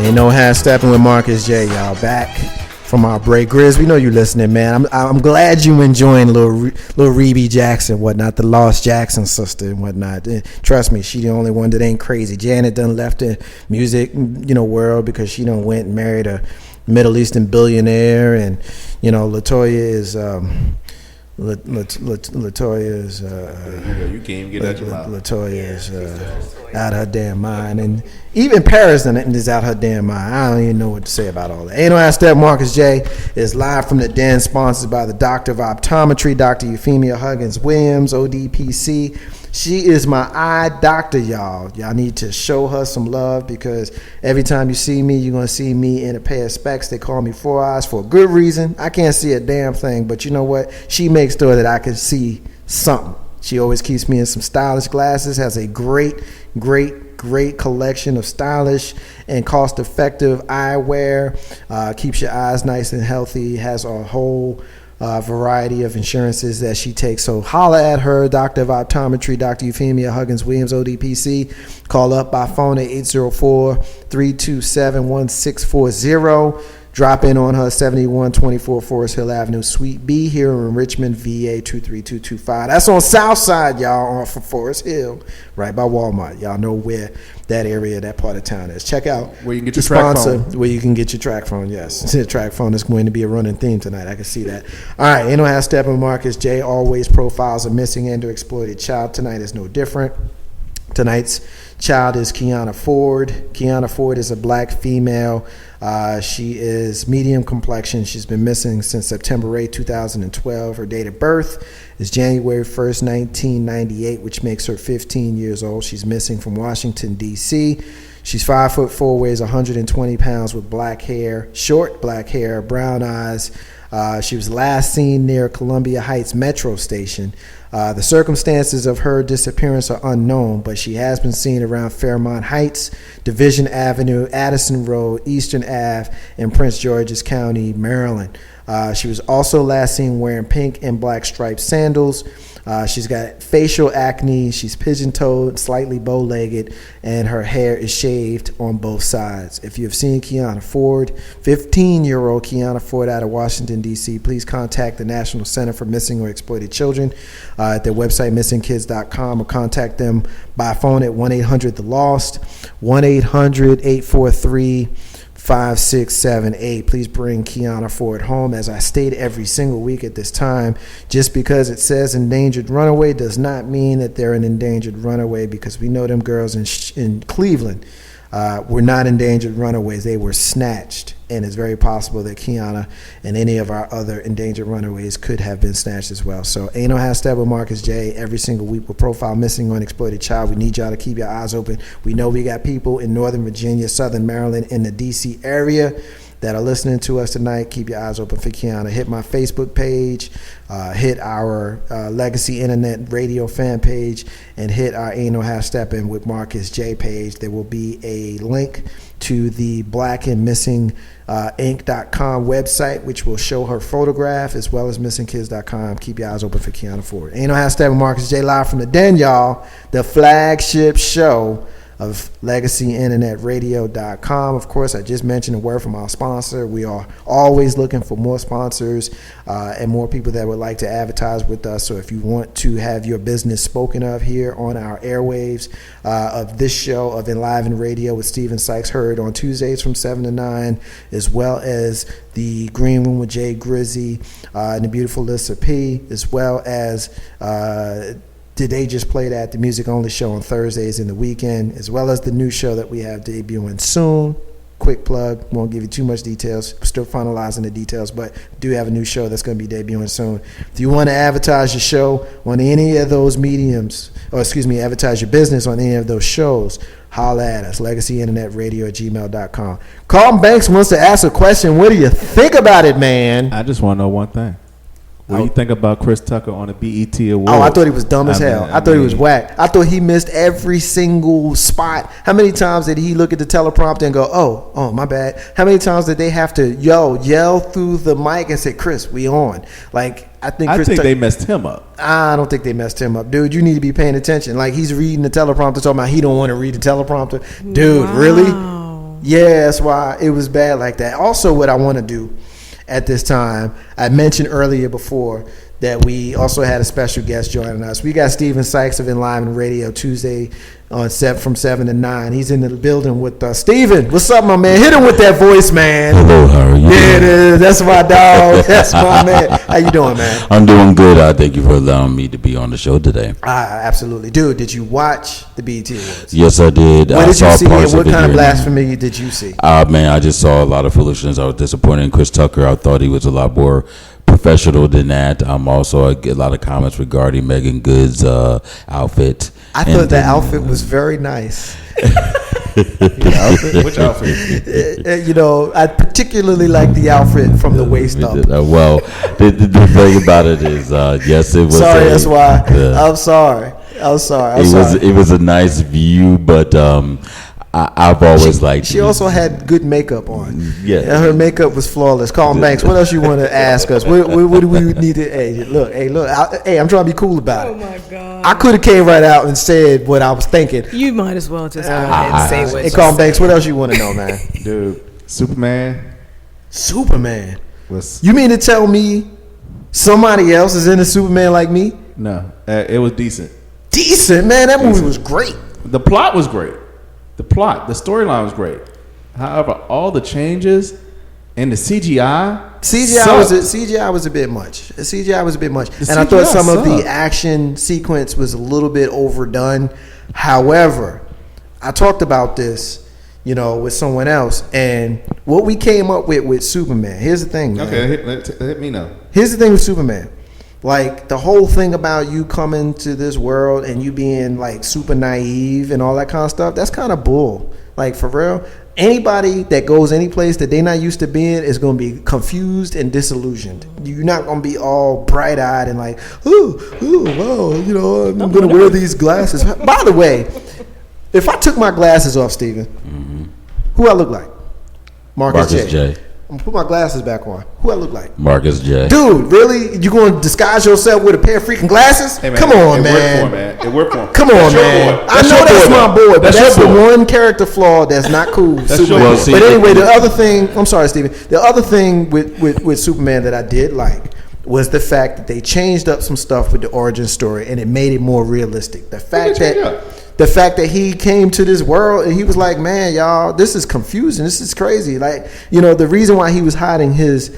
Ain't no half stepping with Marcus J. Y'all back from our break. Grizz, we know you listening, man. I'm glad you enjoying little Rebe Jackson, whatnot, the Lost Jackson sister and whatnot. Trust me, she the only one that ain't crazy. Janet done left the music, world because she done went and married a Middle Eastern billionaire, and Latoya is Latoya is you can't even get out your mouth. Latoya is out her damn mind, and even Paris is out her damn mind. I don't even know what to say about all that. Ain't no ass step. Marcus J is live from the den, sponsored by the Doctor of Optometry, Dr. Euphemia Huggins Williams, ODPC. She is my eye doctor, y'all. Y'all need to show her some love, because every time you see me, you're going to see me in a pair of specs. They call me Four Eyes for a good reason. I can't see a damn thing, but you know what? She makes sure that I can see something. She always keeps me in some stylish glasses, has a great collection of stylish and cost-effective eyewear, keeps your eyes nice and healthy, has a whole variety of insurances that she takes. So holla at her, Doctor of Optometry, Dr. Euphemia Huggins Williams, ODPC. Call up by phone at 804-327-1640. Drop in on her, 7124 Forest Hill Avenue, Suite B, here in Richmond, VA 23225. That's on South Side, y'all, off of Forest Hill, right by Walmart. Y'all know where that area, that part of town is. Check out where you can get your track phone. Where you can get your track phone, yes. The track phone is going to be a running theme tonight. I can see that. All right, ain't no half stepping. Marcus J always profiles a missing and or exploited child. Tonight is no different. Tonight's child is Kiana Ford. Kiana Ford is a black female. She is medium complexion. She's been missing since September 8, 2012. Her date of birth is January 1st, 1998, which makes her 15 years old. She's missing from Washington, D.C. She's 5'4", weighs 120 pounds, with black hair, short black hair, brown eyes. She was last seen near Columbia Heights Metro Station. The circumstances of her disappearance are unknown, but she has been seen around Fairmont Heights, Division Avenue, Addison Road, Eastern Ave, in Prince George's County, Maryland. She was also last seen wearing pink and black striped sandals. She's got facial acne. She's pigeon-toed, slightly bow-legged, and her hair is shaved on both sides. If you have seen Kiana Ford, 15-year-old Kiana Ford out of Washington, D.C., please contact the National Center for Missing or Exploited Children at their website, missingkids.com, or contact them by phone at 1-800-THE-LOST, 1-800-843-5678. Please bring Kiana Ford home. As I state every single week at this time, just because it says endangered runaway does not mean that they're an endangered runaway, because we know them girls in Cleveland were not endangered runaways. They were snatched, and it's very possible that Kiana and any of our other endangered runaways could have been snatched as well. So ain't no half step with Marcus J. Every single week we'll profile missing or unexploited child. We need y'all to keep your eyes open. We know we got people in Northern Virginia, Southern Maryland, in the D.C. area that are listening to us tonight. Keep your eyes open for Kiana. Hit my Facebook page, hit our Legacy Internet Radio fan page, and hit our Ain't No Half Steppin' with Marcus J page. There will be a link to the Black and Missing Inc.com website, which will show her photograph, as well as missingkids.com. Keep your eyes open for Kiana Ford. Ain't No Half Steppin' Marcus J, live from the den, y'all. The flagship show of LegacyInternetRadio.com. Of course, I just mentioned a word from our sponsor. We are always looking for more sponsors and more people that would like to advertise with us. So if you want to have your business spoken of here on our airwaves of this show of Enliven Radio with Stephen Sykes, heard on Tuesdays from 7 to 9, as well as the Green Room with Jay Grizzy and the beautiful Lissa P, as well as did they just play that the music only show on Thursdays in the weekend, as well as the new show that we have debuting soon. Quick plug, won't give you too much details, still finalizing the details, but do have a new show that's going to be debuting soon. If you want to advertise your show on any of those mediums, advertise your business on any of those shows, holla at us, legacyinternetradio@gmail.com. Carlton Banks wants to ask a question. What do you think about it, man? I just want to know one thing. What do you think about Chris Tucker on the BET Awards? Oh, I thought he was dumb as hell. I thought he was whack. I thought he missed every single spot. How many times did he look at the teleprompter and go, oh, my bad? How many times did they have to yell through the mic and say, Chris, we on? Like, I think they messed him up. I don't think they messed him up. Dude, you need to be paying attention. Like, he's reading the teleprompter, talking about he don't want to read the teleprompter. Dude, wow. Really? Yeah, that's why it was bad like that. Also, what I want to do at this time, I mentioned earlier before that we also had a special guest joining us. We got Steven Sykes of Enliven Radio Tuesday on from 7 to 9. He's in the building with us. Steven, what's up, my man? Hit him with that voice, man. Hello, how are you? Yeah, it is. That's my dog. That's my man. How you doing, man? I'm doing good. Thank you for allowing me to be on the show today. Absolutely. Dude, did you watch the BET Awards? Yes, I did. What did you see, and what kind of here. blasphemy did you see? Man, I just saw a lot of foolishness. I was disappointed in Chris Tucker. I thought he was a lot more professional than that. Also, I get a lot of comments regarding Megan Good's outfit. I thought the outfit was very nice. Which outfit? I particularly like the outfit from the waist up. Well, the thing about it is, yes, it was. Sorry, that's why. I'm sorry. It was a nice view, but I've always liked. She also had good makeup on. Yeah, and her makeup was flawless. Colin Banks, what else you want to ask us? What do we need to? Hey, look. I'm trying to be cool about it. Oh my God! I could have came right out and said what I was thinking. You might as well just go ahead and say what. Hey, Colin Banks, what else you want to know, man? Dude, Superman. You mean to tell me somebody else is in a Superman like me? No, it was decent. Decent, man. That movie was great. The plot was great. The storyline was great. However, all the changes and the CGI was a bit much. CGI was a bit much, and CGI I thought some of the sucked. action sequence was a little bit overdone. However, I talked about this, with someone else, and what we came up with Superman. Here's the thing, man. Okay, hit me now. Here's the thing with Superman. Like, the whole thing about you coming to this world and you being, like, super naive and all that kind of stuff, that's kind of bull. Like, for real. Anybody that goes any place that they're not used to being is going to be confused and disillusioned. You're not going to be all bright-eyed and like, wow, I'm going to wear these glasses. By the way, if I took my glasses off, Steven, who I look like? Marcus J. I'm gonna put my glasses back on. Who I look like? Marcus J. Dude, really? You gonna disguise yourself with a pair of freaking glasses? Hey, man, Come on, It worked for him. Come on, man. I know that's my boy, but that's the one character flaw that's not cool. Superman. But anyway, the other thing, I'm sorry, Steven. The other thing with Superman that I did like was the fact that they changed up some stuff with the origin story and it made it more realistic. The fact that he came to this world and he was like, man, y'all, this is confusing. This is crazy. Like, the reason why he was hiding his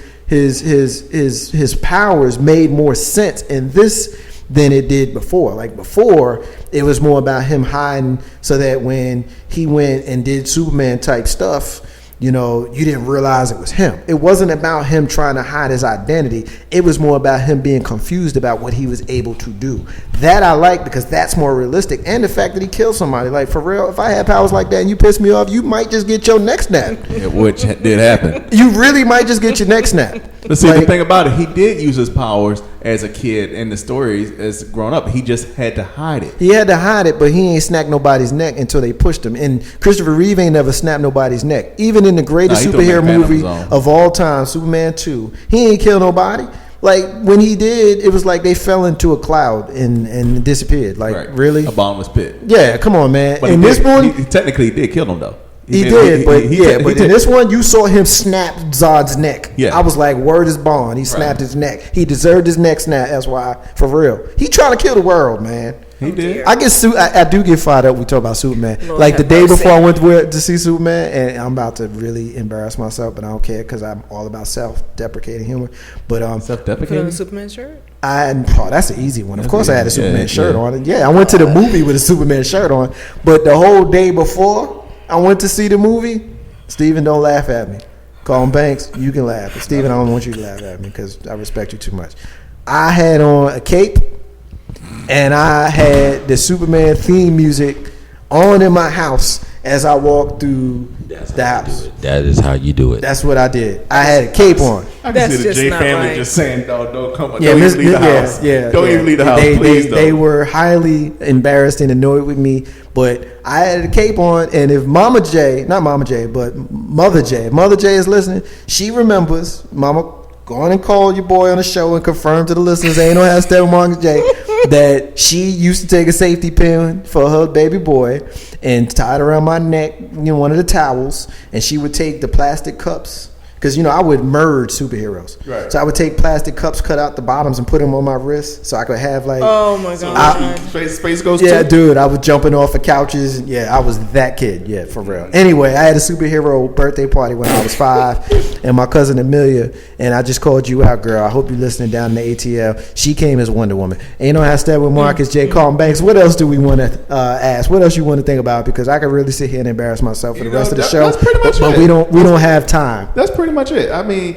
powers made more sense in this than it did before. Like, before, it was more about him hiding so that when he went and did Superman type stuff, you didn't realize it was him. It wasn't about him trying to hide his identity. It was more about him being confused about what he was able to do. That I like because that's more realistic. And the fact that he killed somebody. Like, for real, if I had powers like that and you pissed me off, you might just get your neck snapped. Which did happen. You really might just get your neck snapped. But see, the thing about it, he did use his powers as a kid in the stories as grown up. He just had to hide it. He had to hide it, but he ain't snapped nobody's neck until they pushed him. And Christopher Reeve ain't never snapped nobody's neck. Even in the greatest superhero movie of all time, Superman 2, he ain't killed nobody. Like, when he did, it was like they fell into a cloud and disappeared. Like, really? A bottomless pit. Yeah, come on, man. But in this one, he technically did kill him, though. He did, but in this one, you saw him snap Zod's neck. Yeah. I was like, word is bond. He snapped his neck. He deserved his neck snap. That's why, for real. He trying to kill the world, man. He did. I do get fired up. We talk about Superman. Lord like the day mercy. before I went to see Superman, and I'm about to really embarrass myself, but I don't care because I'm all about self-deprecating humor. But Put on self-deprecating. a Superman shirt. That's an easy one. Of course, I had a Superman shirt on. Yeah, I went to the movie with a Superman shirt on. But the whole day before I went to see the movie, Steven, don't laugh at me. Colin Banks, you can laugh. But Steven, I don't want you to laugh at me because I respect you too much. I had on a cape, and I had the Superman theme music on in my house as I walked through the house. That is how you do it. That's what I did. I had a cape on. I can That's see the just J not family right. just saying, don't come. Yeah, don't even leave the house. Don't even leave the house, please. They were highly embarrassed and annoyed with me, but I had a cape on, and if Mother J is listening, she remembers. Mama, go on and call your boy on the show and confirm to the listeners, ain't no hashtag Marcus J. that she used to take a safety pin for her baby boy and tie it around my neck, one of the towels, and she would take the plastic cups. Because, I would merge superheroes. Right. So I would take plastic cups, cut out the bottoms, and put them on my wrist so I could have, like... Oh, my God. Space goes Yeah, too? dude, I was jumping off of couches. Yeah, I was that kid. Yeah, for real. Anyway, I had a superhero birthday party when I was 5, and my cousin Amelia, and I just called you out, girl. I hope you're listening down in the ATL. She came as Wonder Woman. Ain't no hashtag with Marcus J. Carlton Banks. What else do we want to ask? What else you want to think about? Because I could really sit here and embarrass myself for the rest of the show. That's pretty much but it. we don't have time. That's pretty much it. I mean,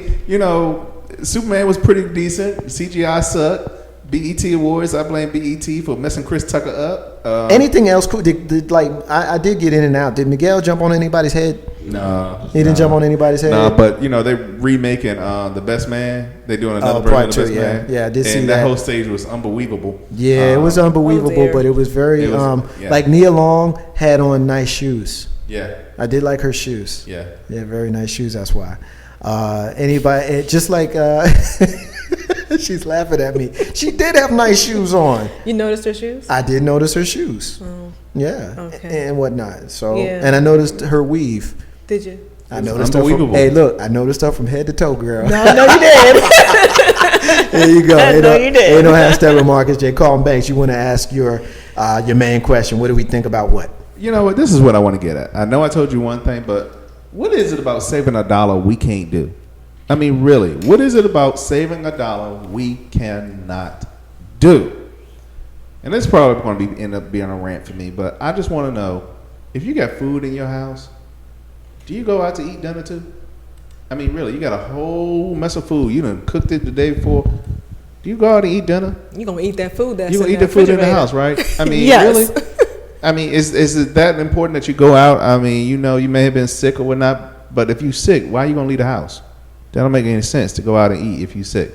Superman was pretty decent. CGI sucked. BET Awards, I blame BET for messing Chris Tucker up. Anything else cool? I did get in and out. Did Miguel jump on anybody's head? No. He didn't jump on anybody's head? No, but, they're remaking The Best Man. They're doing another version part of The Best 2, yeah. Man. Yeah, I did see and that. that whole stage was unbelievable. Yeah, it was unbelievable, dear. but it was very, like Nia Long had on nice shoes. Yeah. I did like her shoes. Yeah. Yeah, very nice shoes, that's why. Anybody, just like, she's laughing at me. She did have nice shoes on. You noticed her shoes? I did notice her shoes. Oh, Yeah, okay. and whatnot. So, Yeah. and I noticed her weave. Did you? I noticed her from, unbelievable. hey, look, I noticed her from head to toe, girl. No, you did. There you go. I know you did. Ain't no hashtag with Marcus J. Carlton Banks. You want to ask your main question. What do we think about what? You know what? This is what I want to get at. I know I told you one thing, but what is it about saving $1 we can't do? I mean, really, what is it about saving $1 we cannot do? And this is probably going to end up being a rant for me, but I just want to know, if you got food in your house, do you go out to eat dinner too? I mean, really, you got a whole mess of food. You done cooked it the day before. Do you go out and eat dinner? You gonna eat that food? You gonna eat the food in the house, right? I mean, Yes. really? I mean, is it that important that you go out? I mean, you may have been sick or whatnot, but if you sick, why are you gonna leave the house? That don't make any sense to go out and eat if you sick.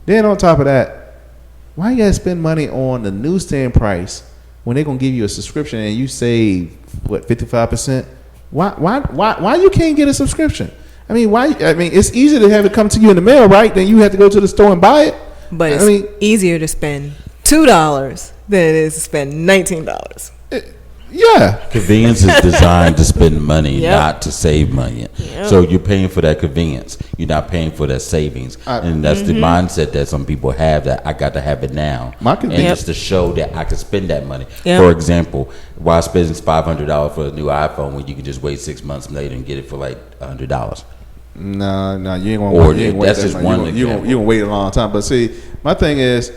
Then on top of that, why you gotta spend money on the newsstand price when they're gonna give you a subscription and you save 55%? Why you can't get a subscription? I mean, why? I mean, it's easier to have it come to you in the mail, right? Than you have to go to the store and buy it. But it's easier to spend $2 than it is to spend $19. Yeah. Convenience is designed to spend money, Yep. not to save money. Yep. So you're paying for that convenience. You're not paying for that savings. And that's the mindset that some people have, that I got to have it now. My And convenience- it's to show that I can spend that money. Yep. For example, why spend $500 for a new iPhone when you can just wait 6 months later and get it for like $100? No, you ain't gonna. Or you ain't that's wait just that one much. You example. gonna wait a long time. But see, my thing is,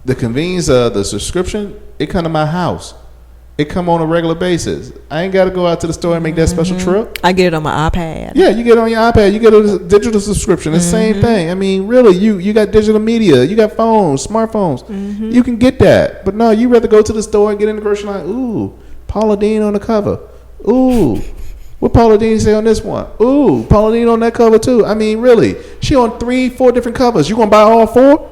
the convenience of the subscription. It come to my house. It come on a regular basis. I ain't got to go out to the store and make that special trip. I get it on my iPad. Yeah, you get it on your iPad. You get a digital subscription. It's the same thing. I mean, really, you got digital media. You got phones, smartphones. You can get that. But no, you rather go to the store and get in the grocery line. Ooh, Paula Deen on the cover. Ooh, what Paula Deen say on this one? Ooh, Paula Deen on that cover too. I mean, really, she on 3-4 different covers. You gonna buy all 4?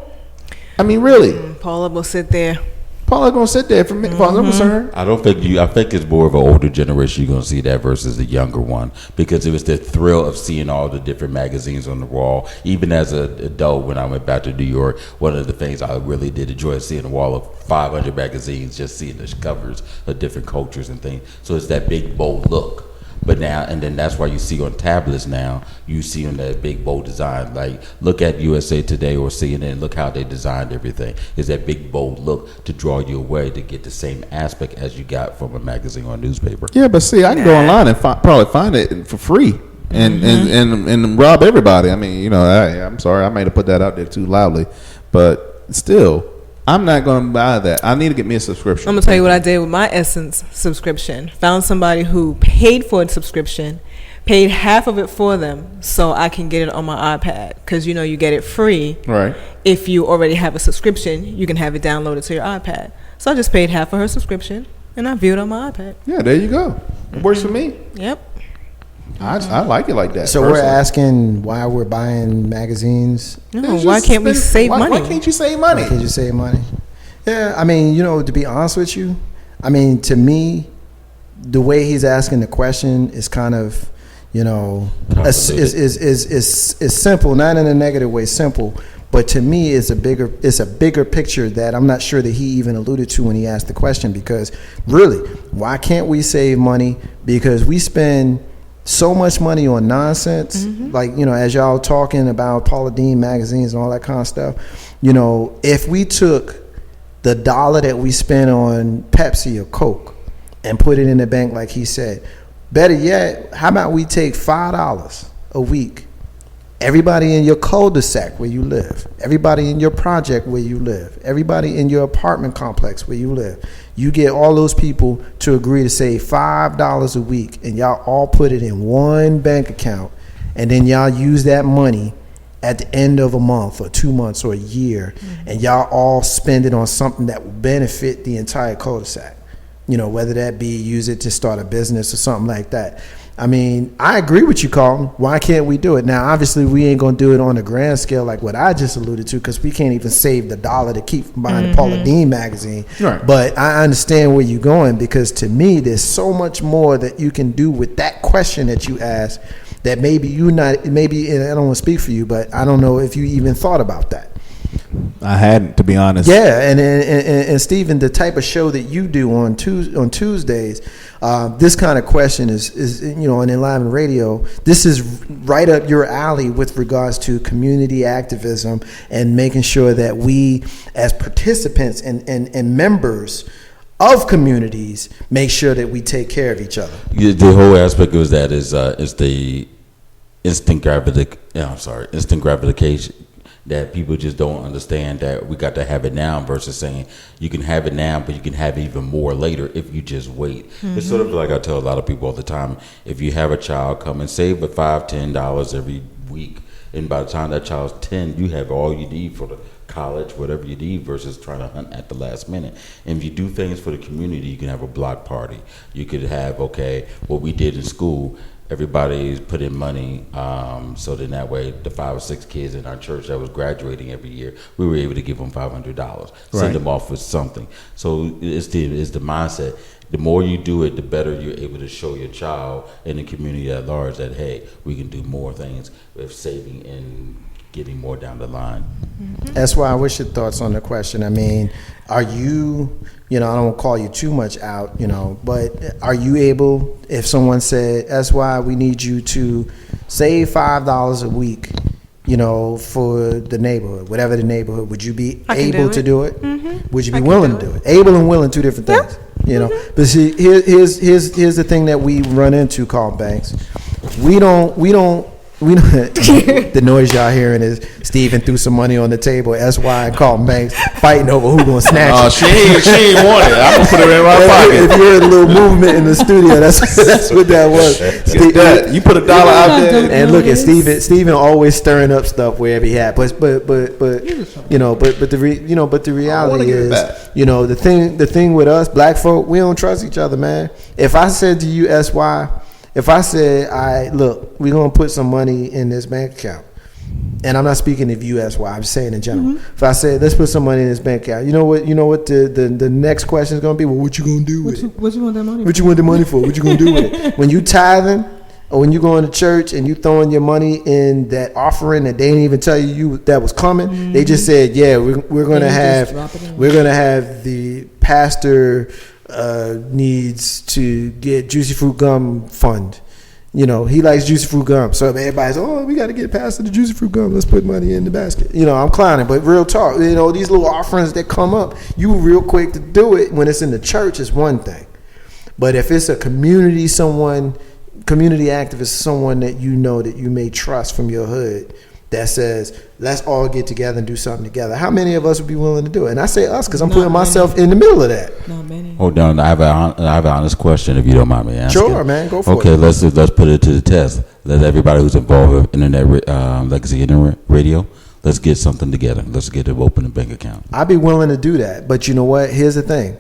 I mean, really, Paula will sit there. Paula gonna sit there for me. As far as I'm concerned. I think it's more of an older generation you're going to see that versus the younger one, because it was the thrill of seeing all the different magazines on the wall. Even as an adult, when I went back to New York, one of the things I really did enjoy seeing a wall of 500 magazines, just seeing the covers of different cultures and things. So it's that big, bold look. But now, and then that's why you see on tablets now, you see on that big, bold design. Like, look at USA Today or CNN, look how they designed everything. It's that big, bold look to draw you away to get the same aspect as you got from a magazine or a newspaper. Yeah, but see, I can go online and probably find it for free and rob everybody. I mean, I'm sorry, I might have put that out there too loudly, but still, I'm not going to buy that. I need to get me a subscription. I'm going to tell you what I did with my Essence subscription. Found somebody who paid for a subscription, paid half of it for them so I can get it on my iPad. Because, you get it free. Right. If you already have a subscription, you can have it downloaded to your iPad. So I just paid half of her subscription, and I viewed it on my iPad. Yeah, there you go. It works for me. Yep. I like it like that. So personally. we're asking why we're buying magazines. No, why can't we save money? Why can't you save money? Why can't you save money? Yeah, I mean, to be honest with you, I mean, to me, the way he's asking the question is kind of, is simple, not in a negative way, simple. But to me, it's a bigger picture that I'm not sure that he even alluded to when he asked the question. Because really, why can't we save money? Because we spend so much money on nonsense, like, as y'all talking about Paula Deen magazines and all that kind of stuff. If we took the dollar that we spend on Pepsi or Coke and put it in the bank, like he said, better yet, how about we take $5 a week? Everybody in your cul-de-sac where you live, everybody in your project where you live, everybody in your apartment complex where you live, you get all those people to agree to save $5 a week, and y'all all put it in one bank account, and then y'all use that money at the end of a month or 2 months or a year, and y'all all spend it on something that will benefit the entire cul-de-sac. Whether that be use it to start a business or something like that. I mean, I agree with you, Carlton. Why can't we do it? Now, obviously, we ain't going to do it on a grand scale like what I just alluded to, because we can't even save the dollar to keep from buying the Paula Deen magazine. Right. But I understand where you're going, because to me, there's so much more that you can do with that question that you asked that maybe and I don't want to speak for you, but I don't know if you even thought about that. I hadn't, to be honest. Yeah, and Stephen, the type of show that you do on Tuesdays, this kind of question is on Enliven Radio. This is right up your alley with regards to community activism and making sure that we, as participants and members of communities, make sure that we take care of each other. The whole aspect of that is the instant gratification. That people just don't understand that we got to have it now versus saying you can have it now, but you can have even more later if you just wait. It's sort of like I tell a lot of people all the time, if you have a child, come and save $5, $10 every week. And by the time that child's 10, you have all you need for the college, whatever you need, versus trying to hunt at the last minute. And if you do things for the community, you can have a block party. You could have, what we did in school, everybody put in money, so then that way the 5 or 6 kids in our church that was graduating every year, we were able to give them $500, send them off with something. So it's the mindset. The more you do it, the better you're able to show your child and the community at large that, hey, we can do more things with saving and getting more down the line. That's why I wish your thoughts on the question. I mean, are you, I don't want to call you too much out, but are you able, if someone said, that's why we need you to save $5 a week, for the neighborhood, whatever the neighborhood, would you be able to do it? Would you be willing to do it? Able and willing, two different things, But see, here's the thing that we run into, Carl Banks. We don't the noise y'all hearing is Steven threw some money on the table. SY and Carlton Banks fighting over who gonna snatch it. She ain't want it. I'm gonna put it in my pocket. If you heard a little movement in the studio, that's what that was. You put $1 out there, and look at Steven always stirring up stuff wherever he had. But the reality is, the thing with us black folk, we don't trust each other, man. If I said to you, SY, if I said, all right, look, we're going to put some money in this bank account, and I'm not speaking of you, SY, I'm just saying in general. If I said, let's put some money in this bank account, you know what the next question is going to be? Well, what you going to do with it? What you want that money for? What you want the money for? What you going to do with it? When you tithing or when you going to church and you throwing your money in that offering that they didn't even tell you that was coming, they just said, yeah, we're going to have the pastor needs to get Juicy Fruit Gum fund. He likes Juicy Fruit Gum. So everybody's, we got to get past the Juicy Fruit Gum. Let's put money in the basket. I'm clowning, but real talk, these little offerings that come up, you real quick to do it when it's in the church is one thing. But if it's a community activist, someone that that you may trust from your hood, that says, let's all get together and do something together. How many of us would be willing to do it? And I say us because I'm putting myself in the middle of that. Not many. Hold on, I have an honest question, if you don't mind me asking. Sure, man, go for it. Okay, let's put it to the test. Let everybody who's involved with Legacy Internet Radio, let's get something together. Let's get an open bank account. I'd be willing to do that, but you know what? Here's the thing.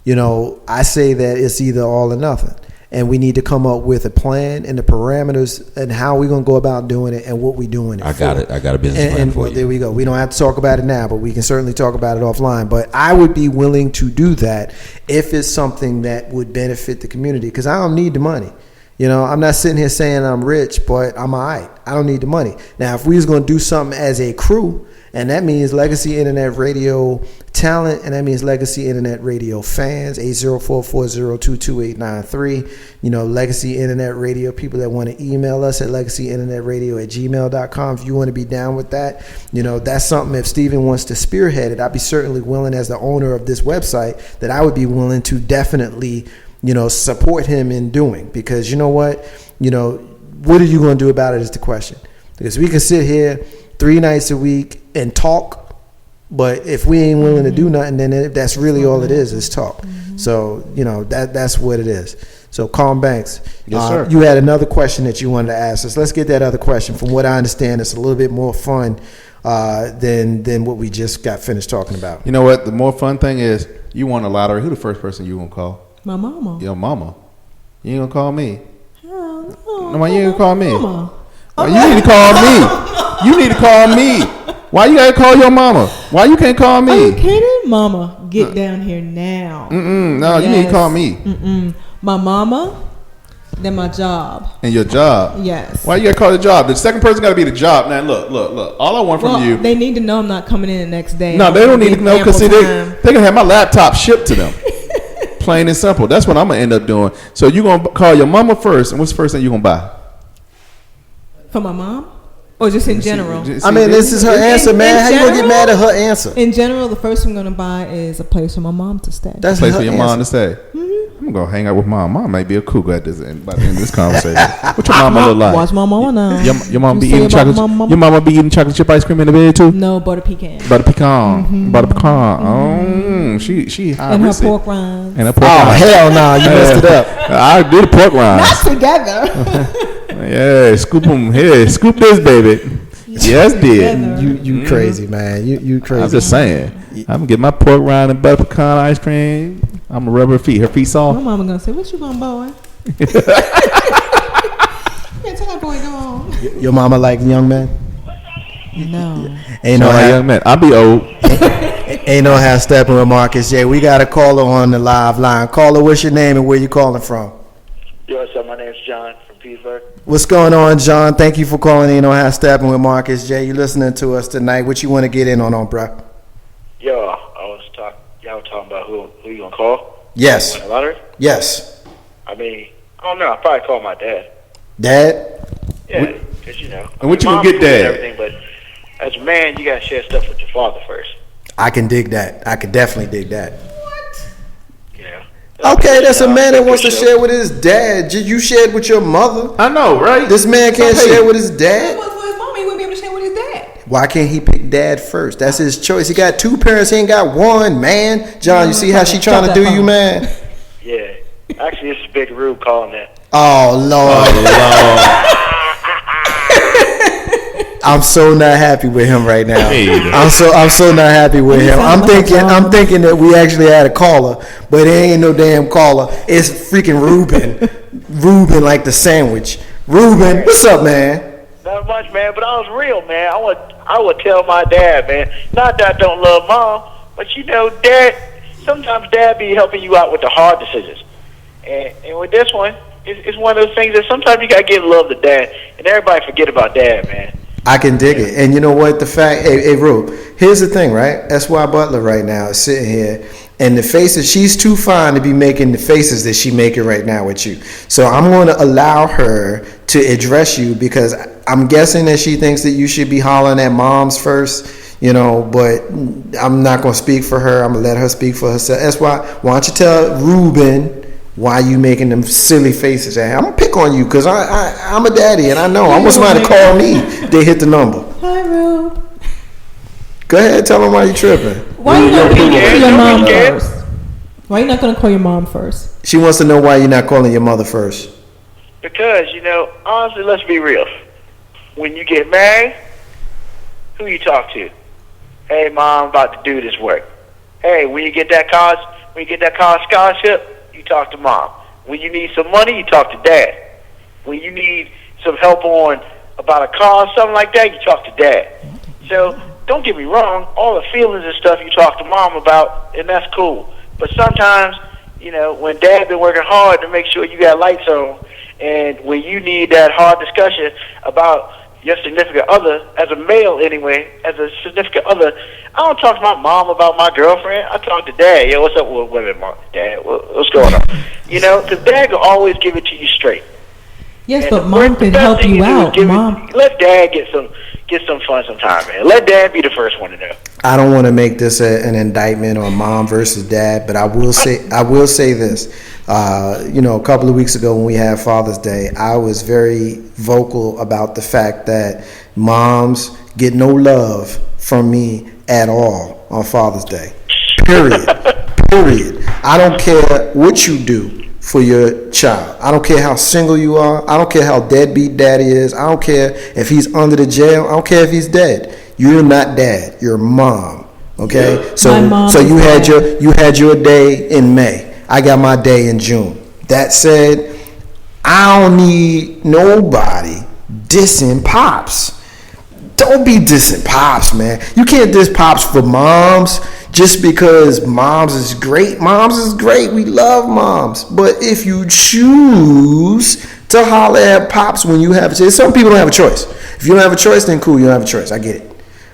I say that it's either all or nothing. And we need to come up with a plan and the parameters and how we're going to go about doing it and what we're doing it for. I got a business plan for you. There we go. We don't have to talk about it now, but we can certainly talk about it offline. But I would be willing to do that if it's something that would benefit the community, because I don't need the money. I'm not sitting here saying I'm rich, but I'm all right. I don't need the money. Now, if we was going to do something as a crew, and that means Legacy Internet Radio talent, and that means Legacy Internet Radio fans, 804-402-2893. Legacy Internet Radio people that want to email us at legacyinternetradio@gmail.com. If you want to be down with that, that's something. If Steven wants to spearhead it, I'd be certainly willing, as the owner of this website, that I would be willing to definitely, support him in doing. Because what? What are you going to do about it is the question. Because we can sit here 3 nights a week and talk, but if we ain't willing to do nothing, then that's really all it is talk. So that's what it is. So Calm Banks, yes, sir. You had another question that you wanted to ask us. Let's get that other question. From what I understand, it's a little bit more fun than what we just got finished talking about. You know what? The more fun thing is, you won a lottery. Who the first person you gonna call? My mama. Your mama. You ain't gonna call me. No, why you ain't gonna call me? Mama. You need to call me. You need to call me. Why you gotta call your mama? Why you can't call me? Are you kidding? Mama, get down here now. No, you need to call me. My mama, then my job. And your job. Yes. Why you gotta call the job? The second person gotta be the job. Now look. All I want from you. They need to know I'm not coming in the next day. No, they don't need to know, because they gonna have my laptop shipped to them. Plain and simple. That's what I'm gonna end up doing. So you gonna call your mama first, and what's the first thing you gonna buy? For my mom? Or just in general? This is her answer, man. How you gonna get mad at her answer? In general, the first thing I'm gonna buy is a place for my mom to stay. That's a place her for your answer. mom to stay. I'm gonna hang out with mom. Mom might be a cougar by the end of this conversation. What your mama look like? Watch my mama now. Your mama be You eating say about chocolate. my mama? Your mama be eating chocolate chip ice cream in the bed too. No, butter pecan. Butter pecan. Butter pecan. Oh, she high And her risk. pork rinds. And her pork Oh, rinds. hell no. You messed it up. I did the pork rinds. Not together. Yeah, scoop them here. Scoop this, baby. Yes, did. You crazy, man. You crazy. I'm just saying. I'm gonna get my pork rind and butter pecan ice cream. I'm gonna rub her feet. Her feet My soft. mama gonna say, "What you gonna boy?" Yeah, tell that boy go on. Your mama like young men? No. Ain't No, no how, young man. I'll be old. ain't no how stepping with Marcus J. We got a caller on the live line. Caller, what's your name and where you calling from? Yo, what's up? My name's John from Pittsburgh. What's going on, John? Thank you for calling in on How Stepping with Marcus J. You listening to us tonight. What you want to get in on, bro? Yo, y'all talking about who you gonna call? Yes. Win the lottery? Yes. I mean, I don't know. I'll probably call my dad. Dad? Yeah, because And what you Mom gonna get, cool and Dad? Everything, but as a man, you gotta share stuff with your father first. I can dig that. I can definitely dig that. You know. Okay, that's a man that wants to Show. share with his dad. You shared with your mother. I know, right? This man can't Hey. share with his If it dad. was for his mama, he wouldn't be able to share with his dad. Why can't he pick dad first? That's his choice. He got 2 parents. He ain't got 1, man. John, you see how she trying to do you, man? Yeah. Actually, this is Big Rube calling that. Oh, Lord. I'm so not happy with him right now. I'm so not happy with him. I'm thinking that we actually had a caller, but it ain't no damn caller. It's freaking Ruben. Ruben like the sandwich. Ruben, what's up, man? Not much, man, but I was real, man. I would tell my dad, man. Not that I don't love mom, but dad. Sometimes dad be helping you out with the hard decisions, and with this one, it's one of those things that sometimes you gotta give love to dad, and everybody forget about dad, man. I can dig it. And you know what? Hey, Rube, here's the thing, right? S.Y. Butler right now is sitting here, and the faces, she's too fine to be making the faces that she making right now with you. So I'm going to allow her to address you, because I'm guessing that she thinks that you should be hollering at moms first, but I'm not going to speak for her. I'm going to let her speak for herself. That's why don't you tell Ruben why you making them silly faces at him? I'm going to pick on you, because I'm a daddy, and I know. I want somebody to call me. They hit the number. Hi, Rube. Go ahead, tell them why you tripping. Why you not going to call your mom scared. first? Why you not going to call your mom first? She wants to know why you're not calling your mother first. Because, honestly, let's be real. When you get married, who you talk to? Hey, Mom, I'm about to do this work. Hey, when you get that college scholarship, you talk to Mom. When you need some money, you talk to Dad. When you need some help about a car or something like that, you talk to Dad. So, don't get me wrong, all the feelings and stuff you talk to Mom about, and that's cool. But sometimes, when Dad been working hard to make sure you got lights on, and when you need that hard discussion about your significant other, as a male anyway, as a significant other, I don't talk to my mom about my girlfriend. I talk to dad. Yo, what's up with women, mom? Dad, what's going on? You know, because dad will always give it to you straight. Yes, And but the mom can best help thing you do is out. Mom. let dad get some fun sometime, man. Let dad be the first one to know. I don't want to make this an indictment on mom versus dad, but I will say this. You know, a couple of weeks ago when we had Father's Day, I was very vocal about the fact that moms get no love from me at all on Father's Day. Period. Period. I don't care what you do for your child. I don't care how single you are. I don't care how deadbeat daddy is. I don't care if he's under the jail. I don't care if he's dead. You're not dad. You're mom. Okay? My So mom you is had your day in May. I got my day in June. That said, I don't need nobody dissing pops. Don't be dissing pops, man. You can't diss pops for moms just because moms is great. Moms is great. We love moms. But if you choose to holler at pops when you have a choice, some people don't have a choice. If you don't have a choice, then cool, you don't have a choice. I get it.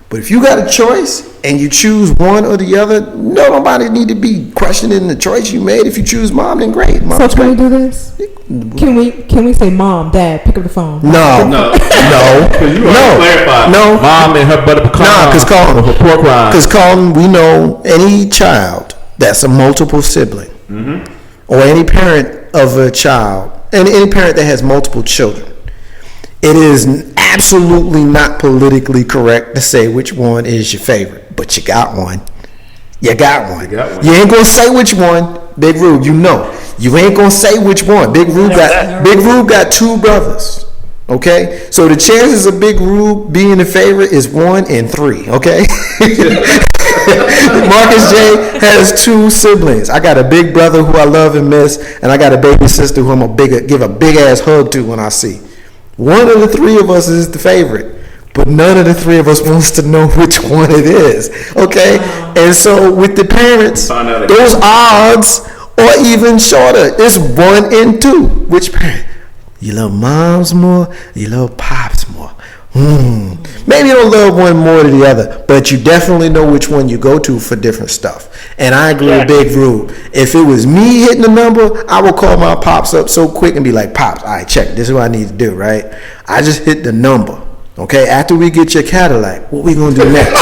But if you got a choice and you choose one or the other, nobody need to be questioning the choice you made. If you choose mom, then great. So Mom's can we great. do this? Can we say mom, dad, pick up the phone? No. No. Because you already clarified. No. Mom and her butter pecan. Nah, pork rinds. because Colton, we know any child that's a multiple sibling, or any parent of a child, and any parent that has multiple children, it is absolutely not politically correct to say which one is your favorite, but you got one. You got one. You ain't gonna say which one, Big Rube. You know, you ain't gonna say which one. Big Rube got two brothers. Okay, so the chances of Big Rube being the favorite is 1 in 3. Okay, Marcus J has 2 siblings. I got a big brother who I love and miss, and I got a baby sister who I'm gonna give a big ass hug to when I see. One of the 3 of us is the favorite, but none of the 3 of us wants to know which one it is. Okay, and so with the parents, those odds are even shorter. It's 1 in 2. Which parent? You love moms more, you love pops more. Maybe you don't love one more than the other, but you definitely know which one you go to for different stuff. And I agree with Big Rube. If it was me hitting the number, I would call my pops up so quick and be like, Pops, all right, check it. This is what I need to do, right? I just hit the number. Okay, after we get your Cadillac, what we gonna do next?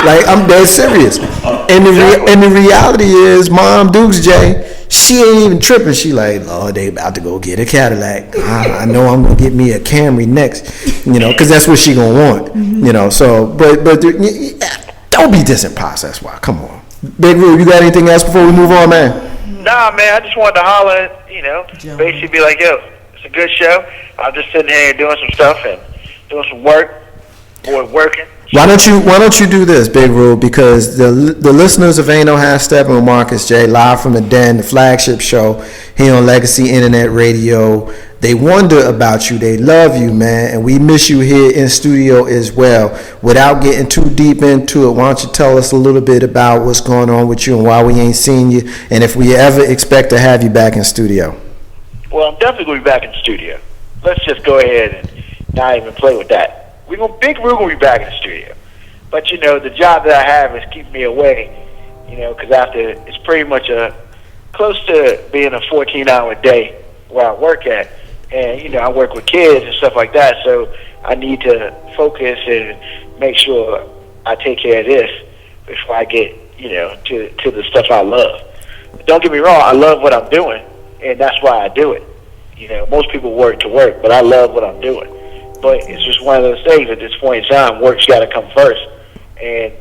Like, I'm dead serious. And the reality is, Mom Dukes J, she ain't even tripping. She like, oh, they about to go get a Cadillac. I know I'm gonna get me a Camry next, you know, because that's what she gonna want, you know. So, but don't be dissing pops. That's why. Come on, Big Rube, you got anything else before we move on, man? Nah, man, I just wanted to holler, you know, basically be like, yo, it's a good show. I'm just sitting here doing some stuff and doing some work, or working. Why don't you do this, Big Rube? Because the listeners of Ain't No Half Steppin' with Marcus J, live from the Den, the flagship show here on Legacy Internet Radio, they wonder about you. They love you, man, and we miss you here in studio as well. Without getting too deep into it, why don't you tell us a little bit about what's going on with you and why we ain't seen you, and if we ever expect to have you back in studio? Well, I'm definitely going to be back in the studio. Let's just go ahead and not even play with that. Big Rube will be back in the studio. But, you know, the job that I have is keeping me away, you know, because it's pretty much close to being a 14-hour day where I work at. And, you know, I work with kids and stuff like that, so I need to focus and make sure I take care of this before I get, you know, to the stuff I love. Don't get me wrong, I love what I'm doing, and that's why I do it. You know, most people work to work, but I love what I'm doing. But it's just one of those things at this point in time, work's got to come first. And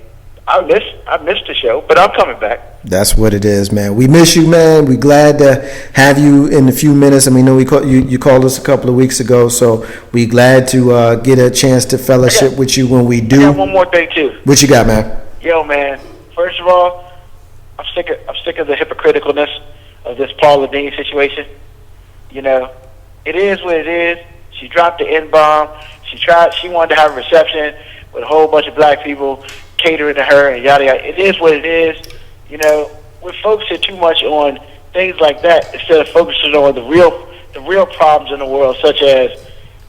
I missed the show, but I'm coming back. That's what it is, man. We miss you, man. We glad to have you in a few minutes. I mean, you called us a couple of weeks ago, so we glad to get a chance to fellowship with you when we do. I got one more thing too. What you got, man? Yo, man. First of all, I'm sick of the hypocriticalness of this Paula Deen situation. You know, it is what it is. She dropped the N-bomb. She wanted to have a reception with a whole bunch of black people catering to her and yada yada. It is what it is. You know, we're focusing too much on things like that instead of focusing on the real problems in the world, such as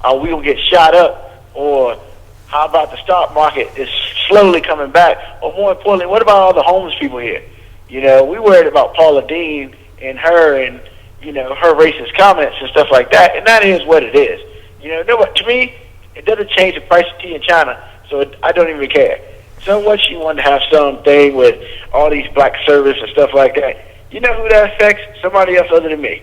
are we gonna get shot up, or how about the stock market is slowly coming back, or more importantly, what about all the homeless people here? You know, we worried about Paula Dean and her and, you know, her racist comments and stuff like that, and that is what it is. You know, to me, it doesn't change the price of tea in China, so I don't even care. So what, she wanted to have something with all these black service and stuff like that. You know who that affects? Somebody else other than me.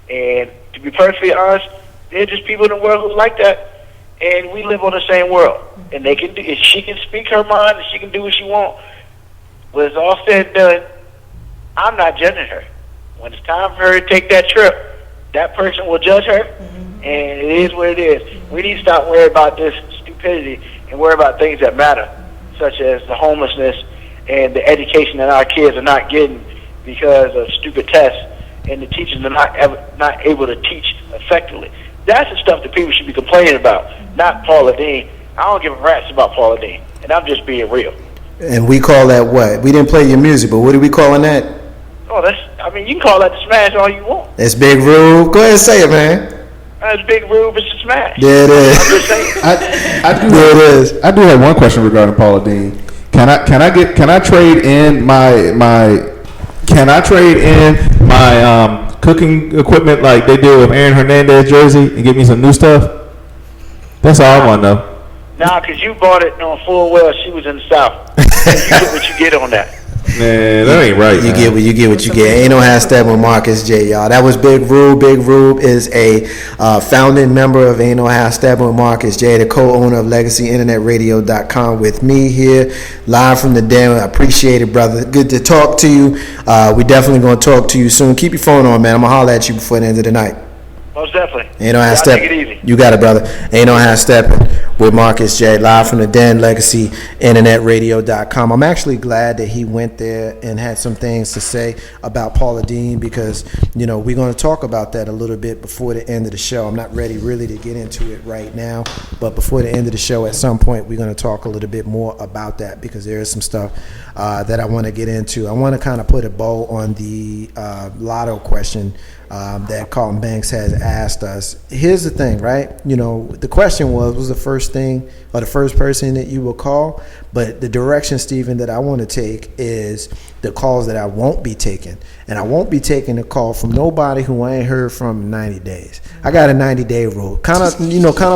And to be perfectly honest, there are just people in the world who like that, and we live on the same world. And they can do, if she can speak her mind and she can do what she wants, when it's all said and done, I'm not judging her. When it's time for her to take that trip, that person will judge her, and it is what it is. We need to stop worrying about this stupidity and worry about things that matter, such as the homelessness and the education that our kids are not getting because of stupid tests, and the teachers are not able to teach effectively. That's the stuff that people should be complaining about, not Paula Dean. I don't give a rat's about Paula Dean, and I'm just being real. And we call that what? We didn't play your music, but what are we calling that? Oh, you can call that the smash all you want. It's Big Rube. Go ahead and say it, man. That's Big Rube. It's a smash. There it is. I'm just saying. There it is. I do have one question regarding Paula Dean. Can I trade in my cooking equipment like they do with Aaron Hernandez jersey and get me some new stuff? That's all I want to know. Nah, because you bought it knowing full well she was in the South. You get what you get on that. Man, that ain't right. You get what you get. Ain't no hashtag with Marcus J, y'all. That was Big Rube. Big Rube is a founding member of Ain't No Hashtag with Marcus J, the co-owner of LegacyInternetRadio.com, with me here live from the den. I appreciate it, brother. Good to talk to you. We definitely gonna talk to you soon. Keep your phone on, man. I'm gonna holler at you before the end of the night. Most definitely. Ain't no half step. Take it easy. You got it, brother. Ain't no half stepping with Marcus J, live from the den, LegacyInternetRadio.com. I'm actually glad that he went there and had some things to say about Paula Dean, because, you know, we're going to talk about that a little bit before the end of the show. I'm not ready really to get into it right now, but before the end of the show, at some point, we're going to talk a little bit more about that, because there is some stuff that I want to get into. I want to kind of put a bow on the lotto question that Carlton Banks has asked us. Here's the thing, right? You know, the question was the first thing or the first person that you will call, but the direction, Stephen, that I want to take is the calls that I won't be taking. And I won't be taking a call from nobody who I ain't heard from in 90 days. I got a 90-day rule. Kind of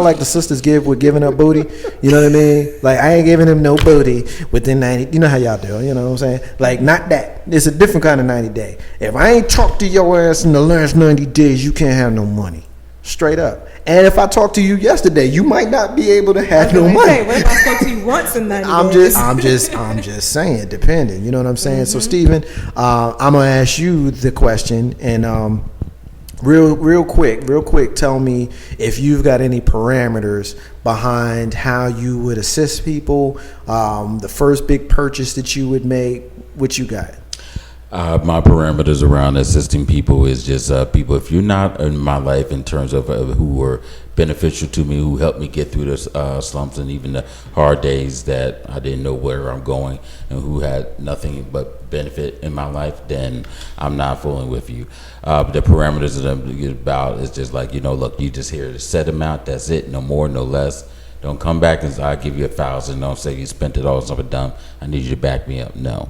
like the sisters give with giving up booty. You know what I mean? Like, I ain't giving them no booty within 90. You know how y'all do, you know what I'm saying? Like, not that. It's a different kind of 90-day. If I ain't talked to your ass in the last 90 days, you can't have no money. Straight up. And if I talked to you yesterday, you might not be able to have no money. Say, what if I spoke to you once in 90 days? I'm just saying, depending. You know what I'm saying? Mm-hmm. So, Stephen, I'm gonna ask you the question, and real quick, tell me if you've got any parameters behind how you would assist people. The first big purchase that you would make, what you got? My parameters around assisting people is just people. If you're not in my life in terms of who were beneficial to me, who helped me get through the slumps and even the hard days that I didn't know where I'm going, and who had nothing but benefit in my life, then I'm not fooling with you. The parameters that I'm about is just like, look, you just hear the set amount. That's it. No more, no less. Don't come back and say, I'll give you $1,000. Don't say you spent it all on something dumb. I need you to back me up. No.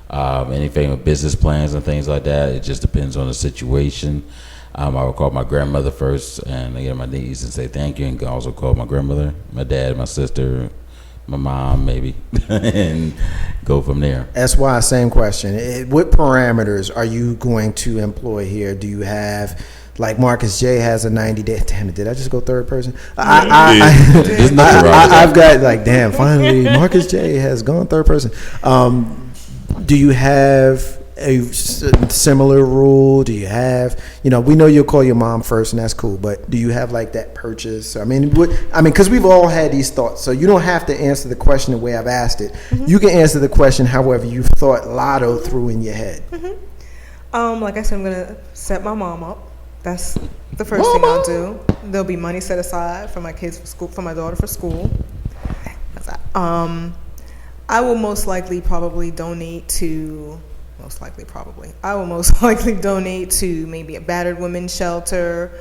Anything with business plans and things like that, it just depends on the situation. I will call my grandmother first and get on my knees and say thank you, and also call my grandmother, my dad, my sister, my mom, maybe, and go from there. That's why, same question. What parameters are you going to employ here? Do you have, like Marcus J has a 90-day? Damn it, did I just go third person? I've got like, damn, finally Marcus J has gone third person. Do you have a similar rule? Do you have, we know you'll call your mom first, and that's cool, but do you have like that purchase? I mean, because we've all had these thoughts, so you don't have to answer the question the way I've asked it. Mm-hmm. You can answer the question however you thought Lotto through in your head. Mm-hmm. Like I said, I'm gonna set my mom up. That's the first thing I'll do. There'll be money set aside for my kids for school, for my daughter for school. I will most likely donate to maybe a battered women's shelter,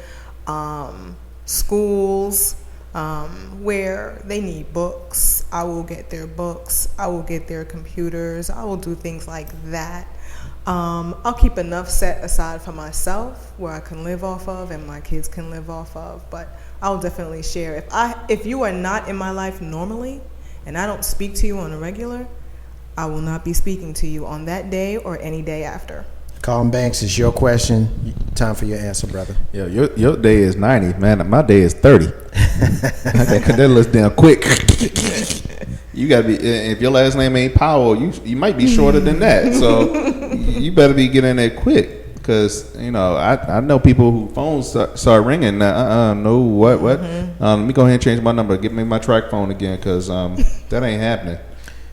schools where they need books. I will get their books. I will get their computers. I will do things like that. I'll keep enough set aside for myself where I can live off of and my kids can live off of. But I'll definitely share. If you are not in my life normally and I don't speak to you on a regular, I will not be speaking to you on that day or any day after. Colin Banks, is your question. Time for your answer, brother. Yeah, your day is 90, man. My day is 30. That looks damn quick. You gotta be. If your last name ain't Powell, you might be shorter than that. So you better be getting there quick, because I know people who phones start ringing. No, what? Let me go ahead and change my number. Give me my track phone again, because that ain't happening.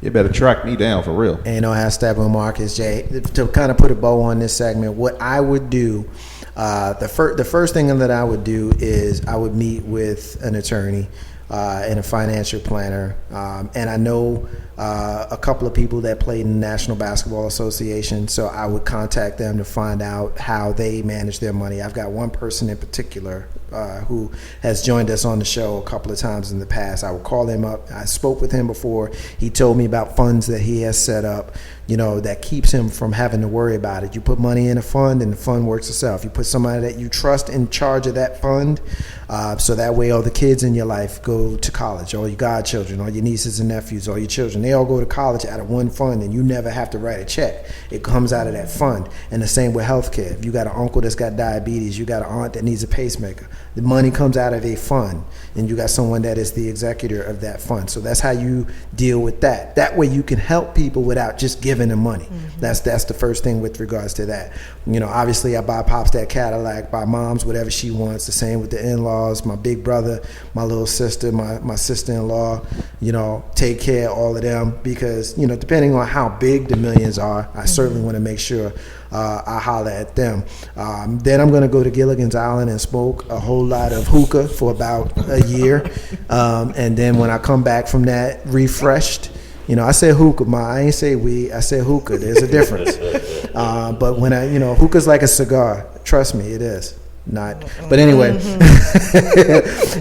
You better track me down for real. And I have Steppin Marcus J. To kind of put a bow on this segment, what I would do, the first thing that I would do is I would meet with an attorney and a financial planner. And I know a couple of people that played in the National Basketball Association, so I would contact them to find out how they manage their money. I've got one person in particular who has joined us on the show a couple of times in the past. I would call him up. I spoke with him before. He told me about funds that he has set up, that keeps him from having to worry about it. You put money in a fund and the fund works itself. You put somebody that you trust in charge of that fund, so that way all the kids in your life go to college, all your godchildren, all your nieces and nephews, all your children, they all go to college out of one fund, and you never have to write a check. It comes out of that fund. And the same with healthcare. If you got an uncle that's got diabetes, you got an aunt that needs a pacemaker, the money comes out of a fund, and you got someone that is the executor of that fund. So that's how you deal with that. That way you can help people without just giving them money. Mm-hmm. That's the first thing with regards to that. Obviously I buy Pops that Cadillac, buy Mom's whatever she wants. The same with the in-laws, my big brother, my little sister, my sister-in-law, take care of all of them, because, depending on how big the millions are, I certainly want to make sure I holler at them. Then I'm going to go to Gilligan's Island and smoke a whole lot of hookah for about a year. And then when I come back from that refreshed, I say hookah, I ain't say weed, I say hookah. There's a difference. But when hookah's like a cigar. Trust me, it is. Not, but anyway,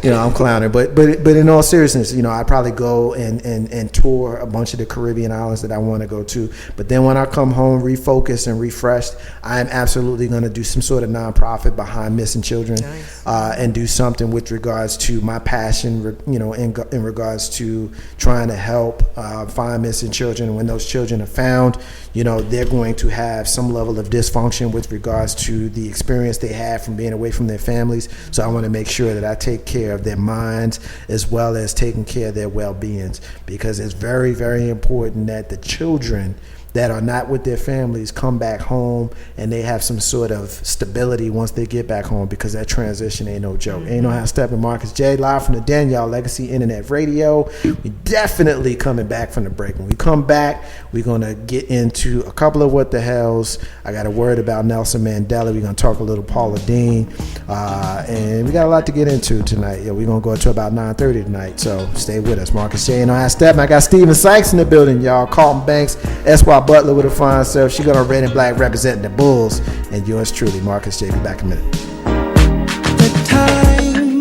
I'm clowning. But in all seriousness, I'd probably go and tour a bunch of the Caribbean islands that I want to go to. But then when I come home, refocused and refreshed, I'm absolutely going to do some sort of nonprofit behind missing children, nice. And do something with regards to my passion, in regards to trying to help find missing children. And when those children are found, they're going to have some level of dysfunction with regards to the experience they had from being away from their families. So I want to make sure that I take care of their minds as well as taking care of their well-beings, because it's very, very important that the children that are not with their families come back home and they have some sort of stability once they get back home, because that transition ain't no joke. Ain't no how Steppin Marcus J, live from the Danielle Legacy Internet Radio. We definitely coming back from the break. When we come back, we're going to get into a couple of what the hells. I got a word about Nelson Mandela. We're going to talk a little Paula Dean. And we got a lot to get into tonight. We're going to go to about 9:30 tonight. So stay with us. Marcus J and I Steppin. I got Steven Sykes in the building, y'all. Carlton Banks, S.Y. Butler with a fine self. She got on red and black representing the Bulls. And yours truly, Marcus J. Be back in a minute.